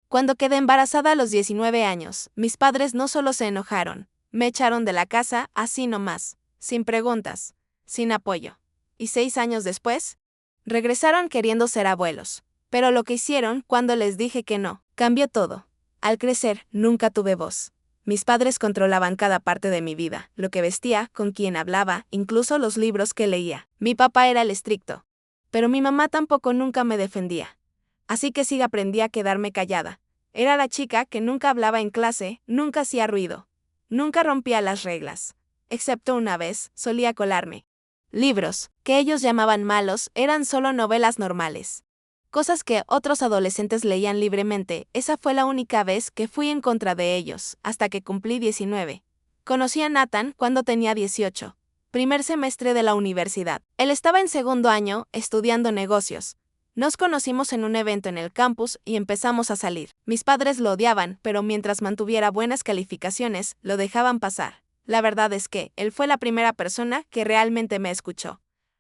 Cuando quedé embarazada a los 19 años, mis padres no solo se enojaron, me echaron de la casa así nomás, sin preguntas, sin apoyo. Y 6 años después, regresaron queriendo ser abuelos. Pero lo que hicieron cuando les dije que no, cambió todo. Al crecer, nunca tuve voz. Mis padres controlaban cada parte de mi vida, lo que vestía, con quién hablaba, incluso los libros que leía. Mi papá era el estricto. Pero mi mamá tampoco nunca me defendía. Así que sí aprendí a quedarme callada. Era la chica que nunca hablaba en clase, nunca hacía ruido. Nunca rompía las reglas. Excepto una vez, solía colarme. Libros, que ellos llamaban malos, eran solo novelas normales. Cosas que otros adolescentes leían libremente, esa fue la única vez que fui en contra de ellos, hasta que cumplí 19. Conocí a Nathan cuando tenía 18. Primer semestre de la universidad. Él estaba en segundo año, estudiando negocios. Nos conocimos en un evento en el campus y empezamos a salir. Mis padres lo odiaban, pero mientras mantuviera buenas calificaciones, lo dejaban pasar. La verdad es que él fue la primera persona que realmente me escuchó.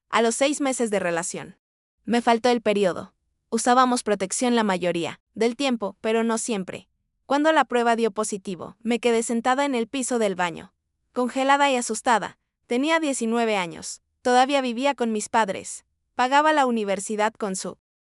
A los 6 meses de relación. Me faltó el periodo. Usábamos protección la mayoría del tiempo, pero no siempre. Cuando la prueba dio positivo, me quedé sentada en el piso del baño. Congelada y asustada. Tenía 19 años. Todavía vivía con mis padres. Pagaba la universidad con su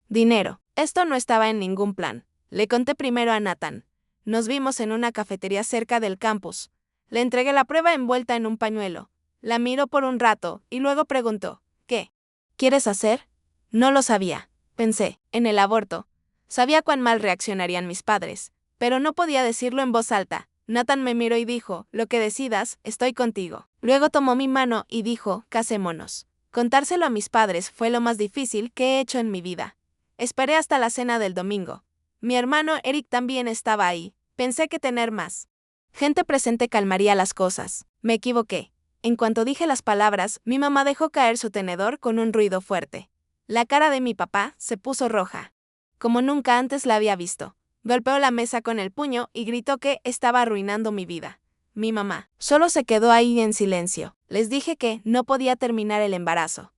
dinero. Esto no estaba en ningún plan. Le conté primero a Nathan. Nos vimos en una cafetería cerca del campus. Le entregué la prueba envuelta en un pañuelo. La miró por un rato y luego preguntó, ¿qué quieres hacer? No lo sabía. Pensé, en el aborto. Sabía cuán mal reaccionarían mis padres, pero no podía decirlo en voz alta. Nathan me miró y dijo, lo que decidas, estoy contigo. Luego tomó mi mano y dijo, casémonos. Contárselo a mis padres fue lo más difícil que he hecho en mi vida. Esperé hasta la cena del domingo. Mi hermano Eric también estaba ahí. Pensé que tener más gente presente calmaría las cosas. Me equivoqué. En cuanto dije las palabras, mi mamá dejó caer su tenedor con un ruido fuerte. La cara de mi papá se puso roja. Como nunca antes la había visto. Golpeó la mesa con el puño y gritó que estaba arruinando mi vida. Mi mamá solo se quedó ahí en silencio. Les dije que no podía terminar el embarazo.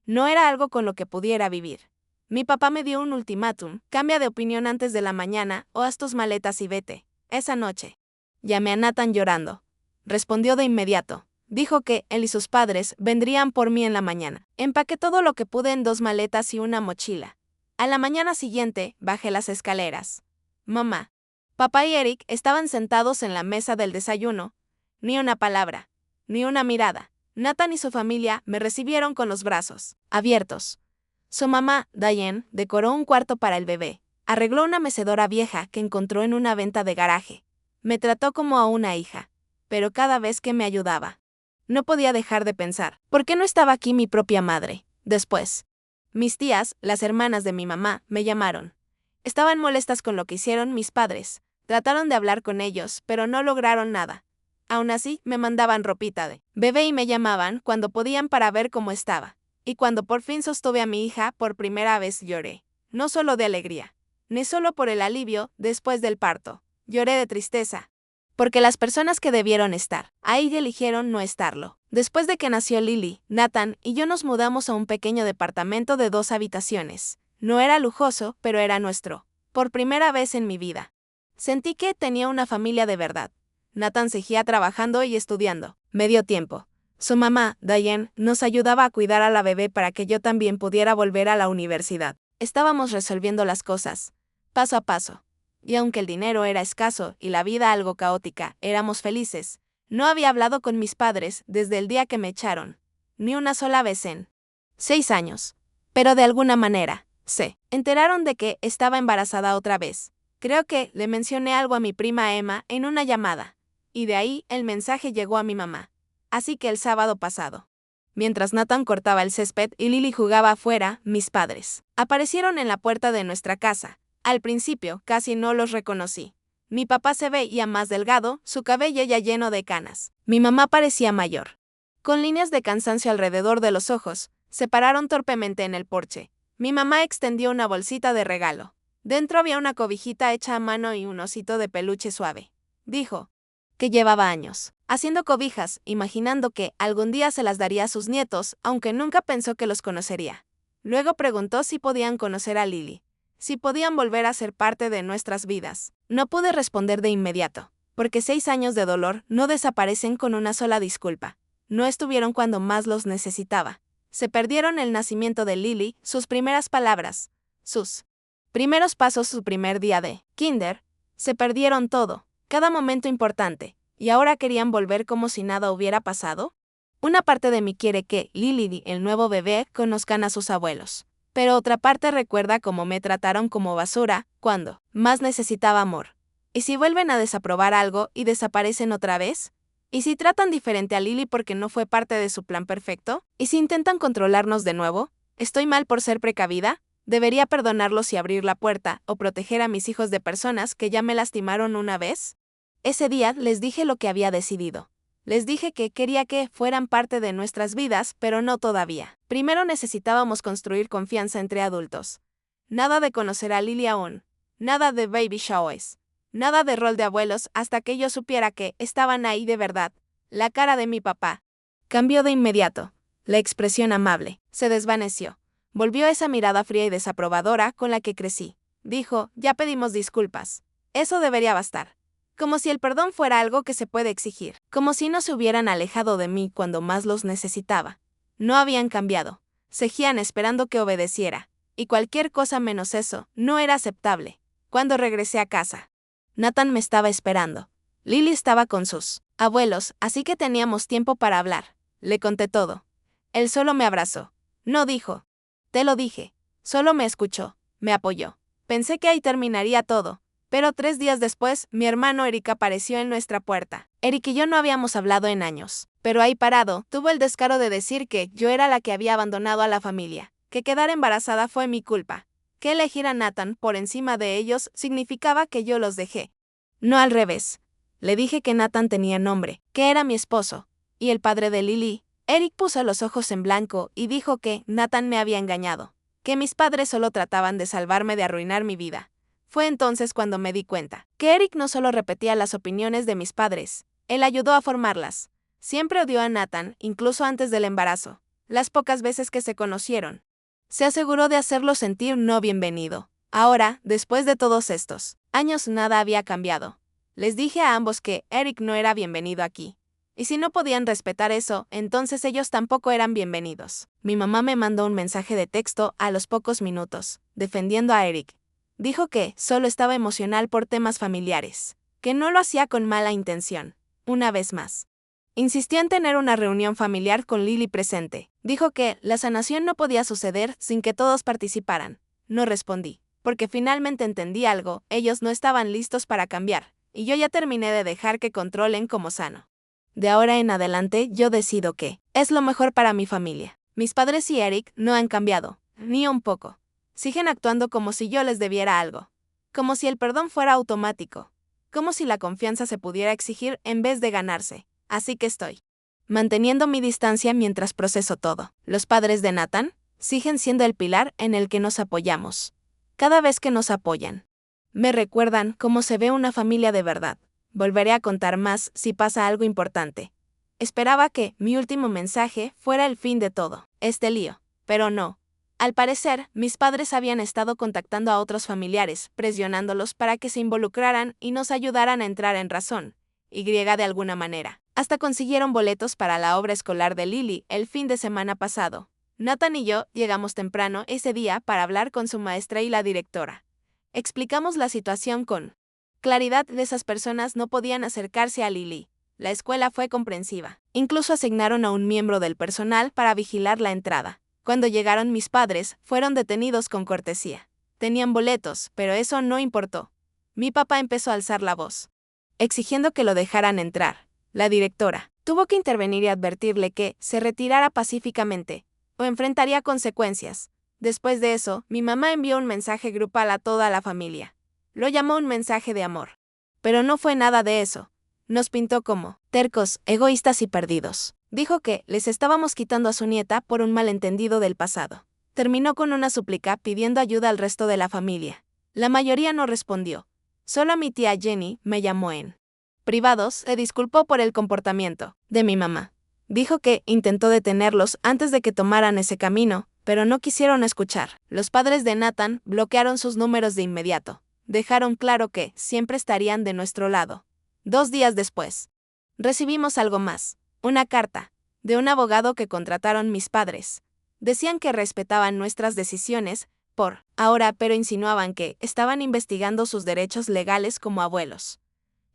No era algo con lo que pudiera vivir. Mi papá me dio un ultimátum, cambia de opinión antes de la mañana o haz tus maletas y vete. Esa noche. Llamé a Nathan llorando. Respondió de inmediato. Dijo que él y sus padres vendrían por mí en la mañana. Empaqué todo lo que pude en 2 maletas y una mochila. A la mañana siguiente, bajé las escaleras. Mamá, papá y Eric estaban sentados en la mesa del desayuno. Ni una palabra, ni una mirada. Nathan y su familia me recibieron con los brazos abiertos. Su mamá, Diane, decoró un cuarto para el bebé. Arregló una mecedora vieja que encontró en una venta de garaje. Me trató como a una hija, pero cada vez que me ayudaba, no podía dejar de pensar, ¿por qué no estaba aquí mi propia madre? Después, mis tías, las hermanas de mi mamá, me llamaron. Estaban molestas con lo que hicieron mis padres. Trataron de hablar con ellos, pero no lograron nada. Aún así, me mandaban ropita de bebé y me llamaban cuando podían para ver cómo estaba. Y cuando por fin sostuve a mi hija, por primera vez lloré. No solo de alegría, ni solo por el alivio después del parto. Lloré de tristeza. Porque las personas que debieron estar ahí eligieron no estarlo. Después de que nació Lily, Nathan y yo nos mudamos a un pequeño departamento de 2 habitaciones. No era lujoso, pero era nuestro. Por primera vez en mi vida. Sentí que tenía una familia de verdad. Nathan seguía trabajando y estudiando. Medio tiempo. Su mamá, Diane, nos ayudaba a cuidar a la bebé para que yo también pudiera volver a la universidad. Estábamos resolviendo las cosas, paso a paso. Y aunque el dinero era escaso y la vida algo caótica, éramos felices. No había hablado con mis padres desde el día que me echaron. Ni una sola vez en 6 años. Pero de alguna manera, se enteraron de que estaba embarazada otra vez. Creo que le mencioné algo a mi prima Emma en una llamada. Y de ahí el mensaje llegó a mi mamá. Así que el sábado pasado, mientras Nathan cortaba el césped y Lily jugaba afuera, mis padres aparecieron en la puerta de nuestra casa. Al principio, casi no los reconocí. Mi papá se veía más delgado, su cabello ya lleno de canas. Mi mamá parecía mayor. Con líneas de cansancio alrededor de los ojos, se pararon torpemente en el porche. Mi mamá extendió una bolsita de regalo. Dentro había una cobijita hecha a mano y un osito de peluche suave. Dijo que llevaba años haciendo cobijas, imaginando que algún día se las daría a sus nietos, aunque nunca pensó que los conocería. Luego preguntó si podían conocer a Lily. si podían volver a ser parte de nuestras vidas. No pude responder de inmediato, porque 6 años de dolor no desaparecen con una sola disculpa. No estuvieron cuando más los necesitaba. Se perdieron el nacimiento de Lily, sus primeras palabras, sus primeros pasos, su primer día de kinder. Se perdieron todo, cada momento importante, y ahora querían volver como si nada hubiera pasado. Una parte de mí quiere que Lily, el nuevo bebé, conozcan a sus abuelos. Pero otra parte recuerda cómo me trataron como basura cuando más necesitaba amor. ¿Y si vuelven a desaprobar algo y desaparecen otra vez? ¿Y si tratan diferente a Lily porque no fue parte de su plan perfecto? ¿Y si intentan controlarnos de nuevo? ¿Estoy mal por ser precavida? ¿Debería perdonarlos y abrir la puerta o proteger a mis hijos de personas que ya me lastimaron una vez? Ese día les dije lo que había decidido. Les dije que quería que fueran parte de nuestras vidas, pero no todavía. Primero necesitábamos construir confianza entre adultos. Nada de conocer a Lily aún. Nada de baby showers. Nada de rol de abuelos hasta que yo supiera que estaban ahí de verdad. La cara de mi papá cambió de inmediato. La expresión amable se desvaneció. Volvió esa mirada fría y desaprobadora con la que crecí. Dijo, ya pedimos disculpas. Eso debería bastar. Como si el perdón fuera algo que se puede exigir. Como si no se hubieran alejado de mí cuando más los necesitaba. No habían cambiado. Seguían esperando que obedeciera. Y cualquier cosa menos eso no era aceptable. Cuando regresé a casa, Nathan me estaba esperando. Lily estaba con sus abuelos, así que teníamos tiempo para hablar. Le conté todo. Él solo me abrazó. No dijo, te lo dije. Solo me escuchó, me apoyó. Pensé que ahí terminaría todo. Pero 3 días después, mi hermano Eric apareció en nuestra puerta. Eric y yo no habíamos hablado en años. Pero ahí parado, tuvo el descaro de decir que yo era la que había abandonado a la familia. Que quedar embarazada fue mi culpa. Que elegir a Nathan por encima de ellos significaba que yo los dejé. No al revés. Le dije que Nathan tenía nombre, que era mi esposo, y el padre de Lily. Eric puso los ojos en blanco y dijo que Nathan me había engañado, que mis padres solo trataban de salvarme de arruinar mi vida. Fue entonces cuando me di cuenta que Eric no solo repetía las opiniones de mis padres, él ayudó a formarlas. Siempre odió a Nathan, incluso antes del embarazo. Las pocas veces que se conocieron, se aseguró de hacerlo sentir no bienvenido. Ahora, después de todos estos años, nada había cambiado. Les dije a ambos que Eric no era bienvenido aquí. Y si no podían respetar eso, entonces ellos tampoco eran bienvenidos. Mi mamá me mandó un mensaje de texto a los pocos minutos, defendiendo a Eric. Dijo que solo estaba emocional por temas familiares, que no lo hacía con mala intención. Una vez más, insistió en tener una reunión familiar con Lily presente. Dijo que la sanación no podía suceder sin que todos participaran. No respondí, porque finalmente entendí algo, ellos no estaban listos para cambiar, y yo ya terminé de dejar que controlen como sano. De ahora en adelante yo decido que es lo mejor para mi familia. Mis padres y Eric no han cambiado, ni un poco. Siguen actuando como si yo les debiera algo. Como si el perdón fuera automático. Como si la confianza se pudiera exigir en vez de ganarse. Así que estoy manteniendo mi distancia mientras proceso todo. Los padres de Nathan siguen siendo el pilar en el que nos apoyamos. Cada vez que nos apoyan, me recuerdan cómo se ve una familia de verdad. Volveré a contar más si pasa algo importante. Esperaba que mi último mensaje fuera el fin de todo este lío, pero no. Al parecer, mis padres habían estado contactando a otros familiares, presionándolos para que se involucraran y nos ayudaran a entrar en razón, de alguna manera. Hasta consiguieron boletos para la obra escolar de Lily el fin de semana pasado. Nathan y yo llegamos temprano ese día para hablar con su maestra y la directora. Explicamos la situación con claridad. Esas personas no podían acercarse a Lily. La escuela fue comprensiva. Incluso asignaron a un miembro del personal para vigilar la entrada. Cuando llegaron mis padres, fueron detenidos con cortesía. Tenían boletos, pero eso no importó. Mi papá empezó a alzar la voz, exigiendo que lo dejaran entrar. La directora tuvo que intervenir y advertirle que se retirara pacíficamente, o enfrentaría consecuencias. Después de eso, mi mamá envió un mensaje grupal a toda la familia. Lo llamó un mensaje de amor. Pero no fue nada de eso. Nos pintó como tercos, egoístas y perdidos. Dijo que les estábamos quitando a su nieta por un malentendido del pasado. Terminó con una súplica pidiendo ayuda al resto de la familia. La mayoría no respondió. Solo mi tía Jenny me llamó en privados, se disculpó por el comportamiento de mi mamá. Dijo que intentó detenerlos antes de que tomaran ese camino, Pero no quisieron escuchar. Los padres de Nathan bloquearon sus números de inmediato. Dejaron claro que siempre estarían de nuestro lado. 2 días después, recibimos algo más. Una carta, de un abogado que contrataron mis padres. Decían que respetaban nuestras decisiones, pero insinuaban que estaban investigando sus derechos legales como abuelos.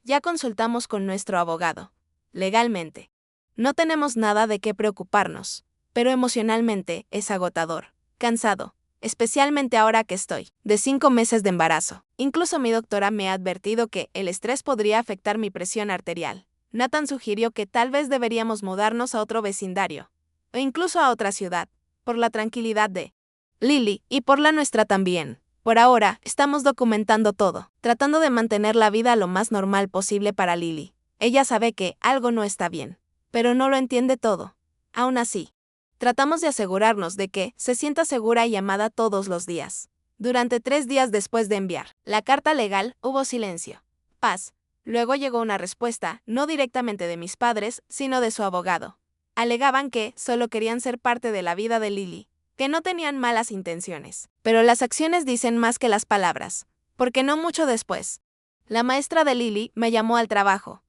Ya consultamos con nuestro abogado. Legalmente, no tenemos nada de qué preocuparnos, pero emocionalmente es agotador, cansado, especialmente ahora que estoy de 5 meses de embarazo. Incluso mi doctora me ha advertido que el estrés podría afectar mi presión arterial. Nathan sugirió que tal vez deberíamos mudarnos a otro vecindario, o incluso a otra ciudad, por la tranquilidad de Lily y por la nuestra también. Por ahora, estamos documentando todo, tratando de mantener la vida lo más normal posible para Lily. Ella sabe que algo no está bien, pero no lo entiende todo. Aún así, tratamos de asegurarnos de que se sienta segura y amada todos los días. Durante 3 días después de enviar la carta legal, hubo silencio. Paz. Luego llegó una respuesta, no directamente de mis padres, sino de su abogado. Alegaban que solo querían ser parte de la vida de Lily, que no tenían malas intenciones. Pero las acciones dicen más que las palabras, porque no mucho después, la maestra de Lily me llamó al trabajo.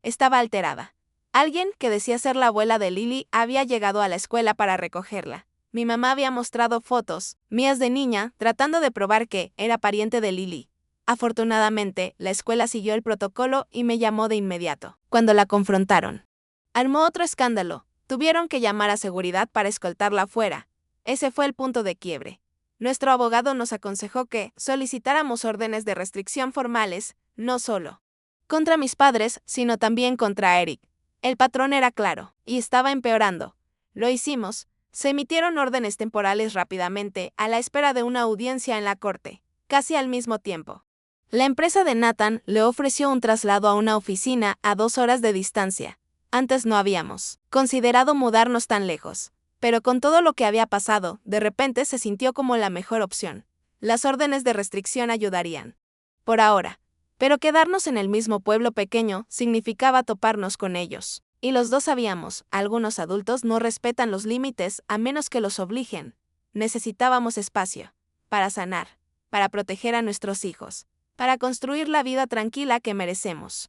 Estaba alterada. Alguien que decía ser la abuela de Lily había llegado a la escuela para recogerla. Mi mamá había mostrado fotos mías de niña tratando de probar que era pariente de Lily. Afortunadamente, la escuela siguió el protocolo y me llamó de inmediato. Cuando la confrontaron, armó otro escándalo. Tuvieron que llamar a seguridad para escoltarla afuera. Ese fue el punto de quiebre. Nuestro abogado nos aconsejó que solicitáramos órdenes de restricción formales, no solo contra mis padres, sino también contra Eric. El patrón era claro, y estaba empeorando. Lo hicimos. Se emitieron órdenes temporales rápidamente, a la espera de una audiencia en la corte, casi al mismo tiempo. La empresa de Nathan le ofreció un traslado a una oficina a 2 horas de distancia. Antes no habíamos considerado mudarnos tan lejos. Pero con todo lo que había pasado, de repente se sintió como la mejor opción. Las órdenes de restricción ayudarían. Por ahora. Pero quedarnos en el mismo pueblo pequeño significaba toparnos con ellos. Y los dos sabíamos, algunos adultos no respetan los límites a menos que los obliguen. Necesitábamos espacio. Para sanar. Para proteger a nuestros hijos. Para construir la vida tranquila que merecemos.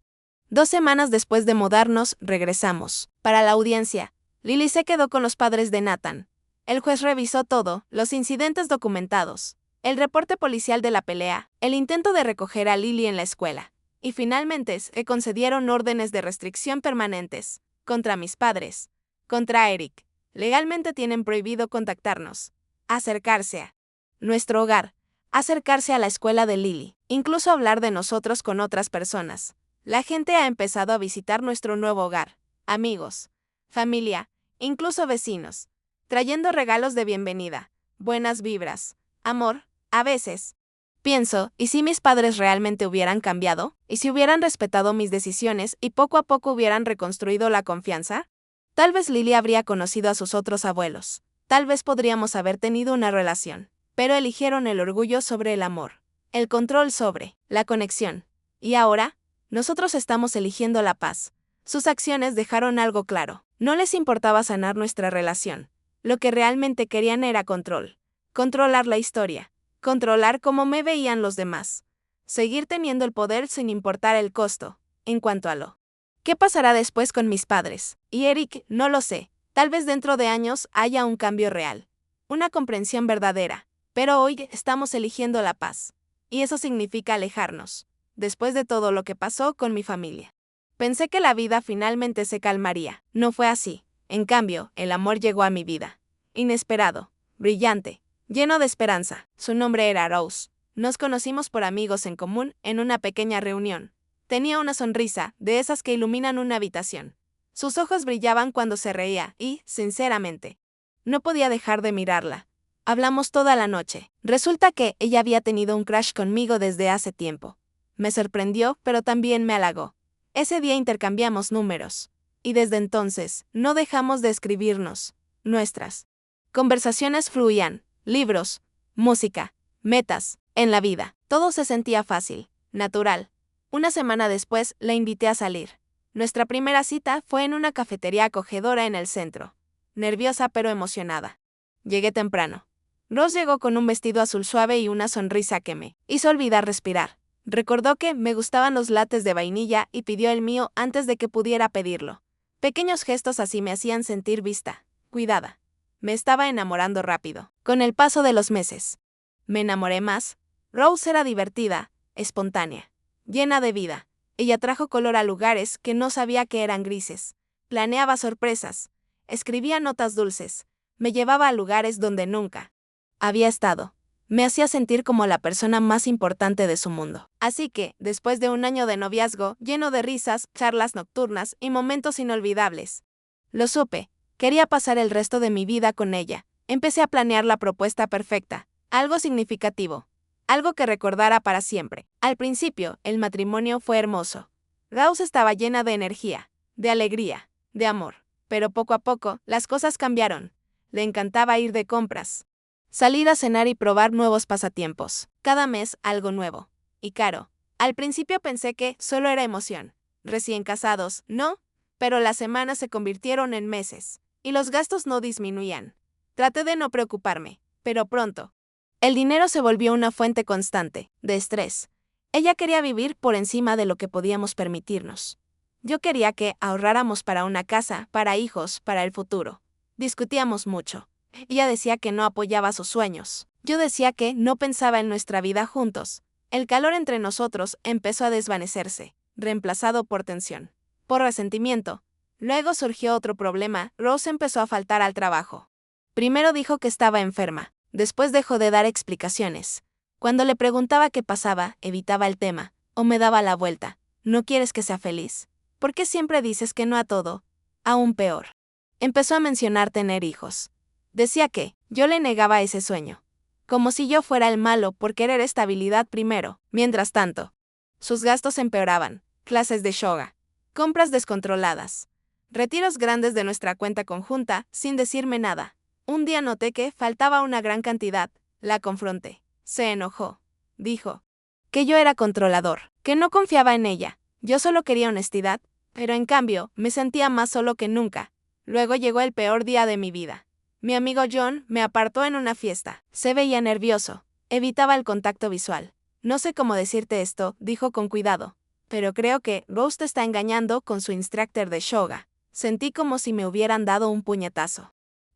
2 semanas después de mudarnos, regresamos. Para la audiencia. Lily se quedó con los padres de Nathan. El juez revisó todo, los incidentes documentados, el reporte policial de la pelea, el intento de recoger a Lily en la escuela, y finalmente se concedieron órdenes de restricción permanentes, contra mis padres, contra Eric. Legalmente tienen prohibido contactarnos, acercarse a nuestro hogar, acercarse a la escuela de Lily, incluso hablar de nosotros con otras personas. La gente ha empezado a visitar nuestro nuevo hogar, amigos, familia, incluso vecinos, trayendo regalos de bienvenida, buenas vibras, amor. A veces pienso, ¿y si mis padres realmente hubieran cambiado? ¿Y si hubieran respetado mis decisiones y poco a poco hubieran reconstruido la confianza? Tal vez Lily habría conocido a sus otros abuelos, tal vez podríamos haber tenido una relación, pero eligieron el orgullo sobre el amor, el control sobre la conexión. Y ahora, nosotros estamos eligiendo la paz. Sus acciones dejaron algo claro. No les importaba sanar nuestra relación. Lo que realmente querían era control. Controlar la historia. Controlar cómo me veían los demás. Seguir teniendo el poder sin importar el costo. En cuanto a lo ¿qué pasará después con mis padres? Y Eric, no lo sé. Tal vez dentro de años haya un cambio real. Una comprensión verdadera. Pero hoy estamos eligiendo la paz. Y eso significa alejarnos. Después de todo lo que pasó con mi familia. Pensé que la vida finalmente se calmaría. No fue así. En cambio, el amor llegó a mi vida. Inesperado, brillante, lleno de esperanza. Su nombre era Rose. Nos conocimos por amigos en común en una pequeña reunión. Tenía una sonrisa, de esas que iluminan una habitación. Sus ojos brillaban cuando se reía y, sinceramente, no podía dejar de mirarla. Hablamos toda la noche. Resulta que ella había tenido un crush conmigo desde hace tiempo. Me sorprendió, pero también me halagó. Ese día intercambiamos números. Y desde entonces, no dejamos de escribirnos. Nuestras conversaciones fluían, libros, música, metas, en la vida. Todo se sentía fácil, natural. Una semana después, la invité a salir. Nuestra primera cita fue en una cafetería acogedora en el centro. Nerviosa pero emocionada. Llegué temprano. Rose llegó con un vestido azul suave y una sonrisa que me hizo olvidar respirar. Recordó que me gustaban los lates de vainilla y pidió el mío antes de que pudiera pedirlo. Pequeños gestos así me hacían sentir vista, cuidada. Me estaba enamorando rápido. Con el paso de los meses, me enamoré más. Rose era divertida, espontánea, llena de vida. Ella trajo color a lugares que no sabía que eran grises. Planeaba sorpresas. Escribía notas dulces. Me llevaba a lugares donde nunca había estado. Me hacía sentir como la persona más importante de su mundo. Así que, después de un año de noviazgo, lleno de risas, charlas nocturnas y momentos inolvidables, lo supe. Quería pasar el resto de mi vida con ella. Empecé a planear la propuesta perfecta, algo significativo, algo que recordara para siempre. Al principio, el matrimonio fue hermoso. Rose estaba llena de energía, de alegría, de amor. Pero poco a poco, las cosas cambiaron. Le encantaba ir de compras, salir a cenar y probar nuevos pasatiempos. Cada mes algo nuevo. Y caro. Al principio pensé que solo era emoción. Recién casados, no, pero las semanas se convirtieron en meses. Y los gastos no disminuían. Traté de no preocuparme, pero pronto. El dinero se volvió una fuente constante de estrés. Ella quería vivir por encima de lo que podíamos permitirnos. Yo quería que ahorráramos para una casa, para hijos, para el futuro. Discutíamos mucho. Ella decía que no apoyaba sus sueños. Yo decía que no pensaba en nuestra vida juntos. El calor entre nosotros empezó a desvanecerse, reemplazado por tensión, por resentimiento. Luego surgió otro problema. Rose empezó a faltar al trabajo. Primero dijo que estaba enferma. Después dejó de dar explicaciones. Cuando le preguntaba qué pasaba, evitaba el tema, o me daba la vuelta. ¿No quieres que sea feliz? ¿Por qué siempre dices que no a todo? Aún peor. Empezó a mencionar tener hijos. Decía que yo le negaba ese sueño. Como si yo fuera el malo por querer estabilidad primero. Mientras tanto, sus gastos empeoraban. Clases de yoga, compras descontroladas, retiros grandes de nuestra cuenta conjunta, sin decirme nada. Un día noté que faltaba una gran cantidad. La confronté. Se enojó. Dijo que yo era controlador, que no confiaba en ella. Yo solo quería honestidad, pero en cambio, me sentía más solo que nunca. Luego llegó el peor día de mi vida. Mi amigo John me apartó en una fiesta. Se veía nervioso. Evitaba el contacto visual. No sé cómo decirte esto, dijo con cuidado. Pero creo que Rose te está engañando con su instructor de yoga. Sentí como si me hubieran dado un puñetazo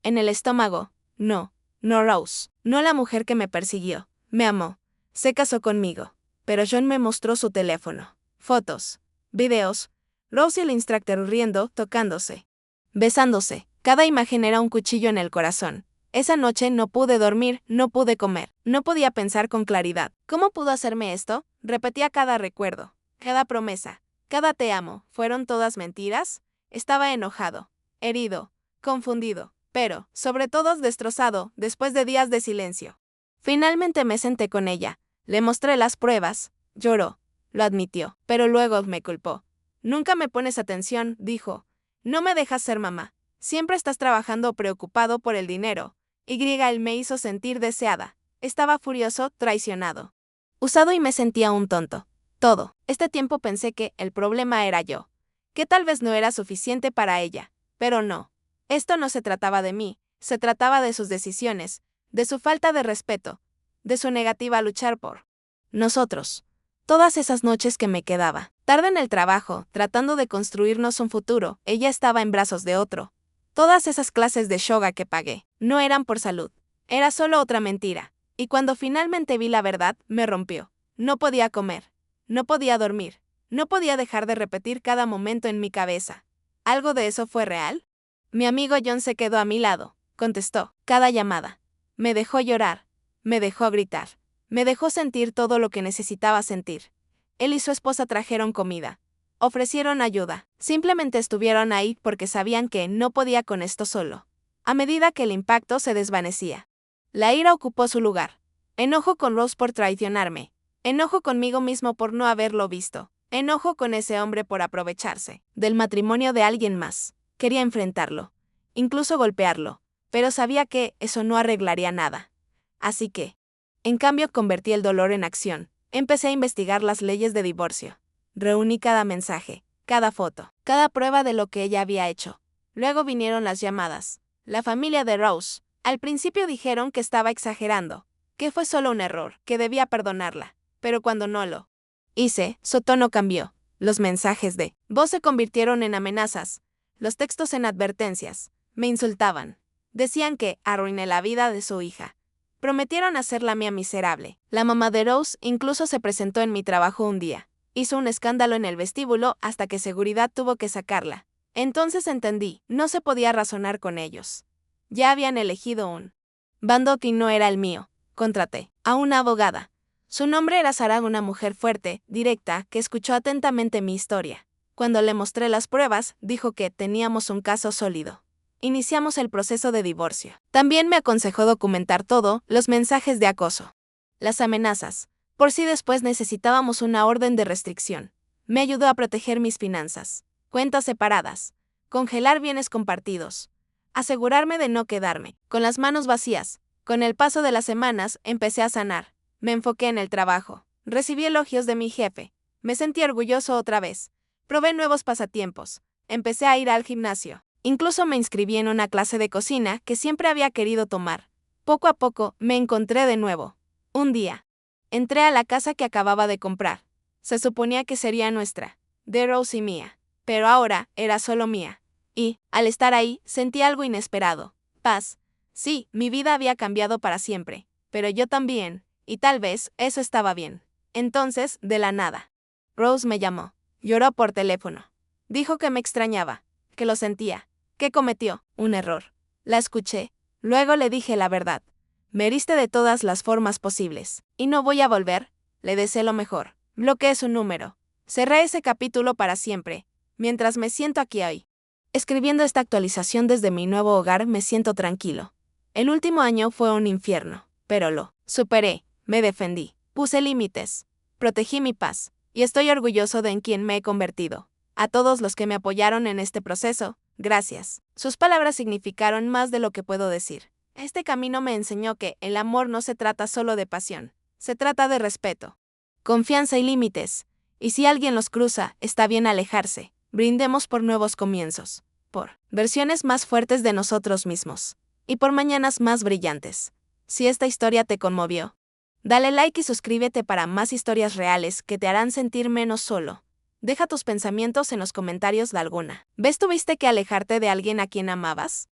en el estómago. No Rose. No la mujer que me persiguió. Me amó. Se casó conmigo. Pero John me mostró su teléfono. Fotos. Videos. Rose y el instructor riendo, tocándose, besándose. Cada imagen era un cuchillo en el corazón. Esa noche no pude dormir, no pude comer, no podía pensar con claridad. ¿Cómo pudo hacerme esto? Repetía cada recuerdo, cada promesa, cada te amo. ¿Fueron todas mentiras? Estaba enojado, herido, confundido, pero, sobre todo, destrozado, después de días de silencio. Finalmente me senté con ella, le mostré las pruebas, lloró, lo admitió, pero luego me culpó. Nunca me pones atención, dijo. No me dejas ser mamá. Siempre estás trabajando o preocupado por el dinero. Él me hizo sentir deseada. Estaba furioso, traicionado, usado y me sentía un tonto. Todo este tiempo pensé que el problema era yo, que tal vez no era suficiente para ella, pero no. Esto no se trataba de mí, se trataba de sus decisiones, de su falta de respeto, de su negativa a luchar por nosotros. Todas esas noches que me quedaba, tarde en el trabajo, tratando de construirnos un futuro, ella estaba en brazos de otro. Todas esas clases de yoga que pagué, no eran por salud. Era solo otra mentira. Y cuando finalmente vi la verdad, me rompió. No podía comer. No podía dormir. No podía dejar de repetir cada momento en mi cabeza. ¿Algo de eso fue real? Mi amigo John se quedó a mi lado. Contestó cada llamada. Me dejó llorar. Me dejó gritar. Me dejó sentir todo lo que necesitaba sentir. Él y su esposa trajeron comida. Ofrecieron ayuda. Simplemente estuvieron ahí porque sabían que no podía con esto solo. A medida que el impacto se desvanecía, la ira ocupó su lugar. Enojo con Rose por traicionarme. Enojo conmigo mismo por no haberlo visto. Enojo con ese hombre por aprovecharse del matrimonio de alguien más. Quería enfrentarlo, incluso golpearlo, pero sabía que eso no arreglaría nada. Así que, en cambio, convertí el dolor en acción. Empecé a investigar las leyes de divorcio. Reuní cada mensaje, cada foto, cada prueba de lo que ella había hecho. Luego vinieron las llamadas. La familia de Rose, Al principio dijeron que estaba exagerando, que fue solo un error, que debía perdonarla, pero cuando no lo hice, su tono cambió. Los mensajes de voz se convirtieron en amenazas, los textos en advertencias. Me insultaban. Decían que arruiné la vida de su hija. Prometieron hacer la mía miserable. La mamá de Rose incluso se presentó en mi trabajo un día. Hizo un escándalo en el vestíbulo hasta que seguridad tuvo que sacarla. Entonces entendí, no se podía razonar con ellos. Ya habían elegido un bando que no era el mío. Contraté a una abogada. Su nombre era Sarah, una mujer fuerte, directa, que escuchó atentamente mi historia. Cuando le mostré las pruebas, dijo que teníamos un caso sólido. Iniciamos el proceso de divorcio. También me aconsejó documentar todo, los mensajes de acoso, las amenazas, por si después necesitábamos una orden de restricción. Me ayudó a proteger mis finanzas, cuentas separadas, congelar bienes compartidos, asegurarme de no quedarme con las manos vacías. Con el paso de las semanas, empecé a sanar. Me enfoqué en el trabajo. Recibí elogios de mi jefe. Me sentí orgulloso otra vez. Probé nuevos pasatiempos. Empecé a ir al gimnasio. Incluso me inscribí en una clase de cocina que siempre había querido tomar. Poco a poco, me encontré de nuevo. Un día, entré a la casa que acababa de comprar. Se suponía que sería nuestra, de Rose y mía. Pero ahora era solo mía. Y, al estar ahí, sentí algo inesperado. Paz. Sí, mi vida había cambiado para siempre. Pero yo también. Y tal vez eso estaba bien. Entonces, de la nada, Rose me llamó. Lloró por teléfono. Dijo que me extrañaba, que lo sentía, que cometió un error. La escuché. Luego le dije la verdad. Me heriste de todas las formas posibles. Y no voy a volver. Le deseé lo mejor. Bloqueé su número. Cerré ese capítulo para siempre. Mientras me siento aquí hoy, escribiendo esta actualización desde mi nuevo hogar, me siento tranquilo. El último año fue un infierno, pero lo superé. Me defendí, puse límites, protegí mi paz, y estoy orgulloso de en quien me he convertido. A todos los que me apoyaron en este proceso, gracias. Sus palabras significaron más de lo que puedo decir. Este camino me enseñó que el amor no se trata solo de pasión, se trata de respeto, confianza y límites. Y si alguien los cruza, está bien alejarse. Brindemos por nuevos comienzos, por versiones más fuertes de nosotros mismos, y por mañanas más brillantes. Si esta historia te conmovió, dale like y suscríbete para más historias reales que te harán sentir menos solo. Deja tus pensamientos en los comentarios de alguna vez tuviste que alejarte de alguien a quien amabas.